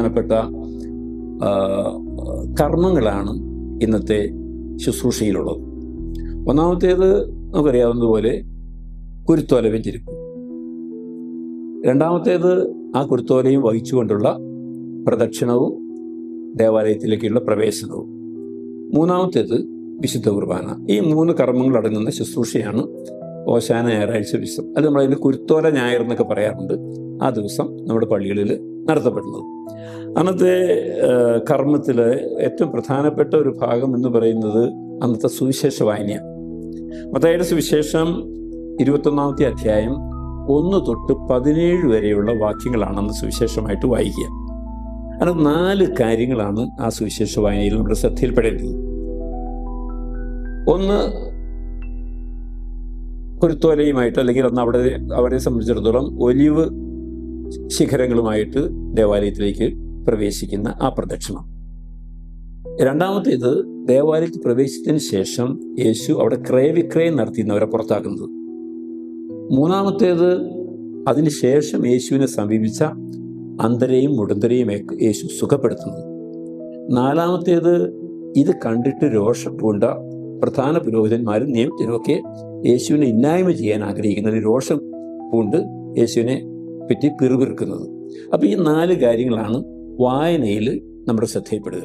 പ്രധാനപ്പെട്ട കർമ്മങ്ങളാണ് ഇന്നത്തെ ശുശ്രൂഷയിലുള്ളത്. ഒന്നാമത്തേത് നമുക്കറിയാവുന്നതുപോലെ കുരുത്തോല വെഞ്ചരിക്കും. രണ്ടാമത്തേത് ആ കുരുത്തോലയും വഹിച്ചുകൊണ്ടുള്ള പ്രദക്ഷിണവും ദേവാലയത്തിലേക്കുള്ള പ്രവേശനവും. മൂന്നാമത്തേത് വിശുദ്ധ കുർബാന. ഈ 3 കർമ്മങ്ങൾ അടങ്ങുന്ന ശുശ്രൂഷയാണ് ഓശാന ഞായറാഴ്ച ദിവസം. അത് നമ്മളതിന് കുരുത്തോല ഞായർ എന്നൊക്കെ പറയാറുണ്ട്. ആ ദിവസം നമ്മുടെ പള്ളികളിൽ നടത്തപ്പെടുന്നത്. അന്നത്തെ കർമ്മത്തിൽ ഏറ്റവും പ്രധാനപ്പെട്ട ഒരു ഭാഗം എന്ന് പറയുന്നത് അന്നത്തെ സുവിശേഷ വായനയാണ്. മത്തായിയുടെ സുവിശേഷം 21-ാമത്തെ അധ്യായം 1 തൊട്ട് 17 വരെയുള്ള വാക്യങ്ങളാണ് അന്ന് സുവിശേഷമായിട്ട് വായിക്കുക. അത് 4 കാര്യങ്ങളാണ് ആ സുവിശേഷ വായനയിൽ നമ്മുടെ ശ്രദ്ധയിൽപ്പെടേണ്ടത്. ഒന്ന്, കുരുത്തോലയുമായിട്ട്, അല്ലെങ്കിൽ അന്ന് അവരെ സംബന്ധിച്ചിടത്തോളം ഒലിവ് ശിഖരങ്ങളുമായിട്ട് ദേവാലയത്തിലേക്ക് പ്രവേശിക്കുന്ന ആ പ്രദക്ഷിണം. രണ്ടാമത്തേത്, ദേവാലയത്തിൽ പ്രവേശിച്ചതിന് ശേഷം യേശു അവിടെ ക്രയവിക്രയം നടത്തിയെന്നവരെ പുറത്താക്കുന്നത്. മൂന്നാമത്തേത്, അതിനുശേഷം യേശുവിനെ സമീപിച്ച അന്ധരെയും മുടന്തരെയും യേശു സുഖപ്പെടുത്തുന്നത്. നാലാമത്തേത്, ഇത് കണ്ടിട്ട് രോഷം പൂണ്ട പ്രധാന പുരോഹിതന്മാരും നിയമത്തിനുമൊക്കെ യേശുവിനെ ഇല്ലായ്മ ചെയ്യാൻ ആഗ്രഹിക്കുന്നത്, രോഷം പൂണ്ട് യേശുവിനെ പറ്റി പിറുപിറുക്കുന്നത്. അപ്പോൾ ഈ 4 കാര്യങ്ങളാണ് വായനയിൽ നമ്മുടെ ശ്രദ്ധയിൽപ്പെടുക.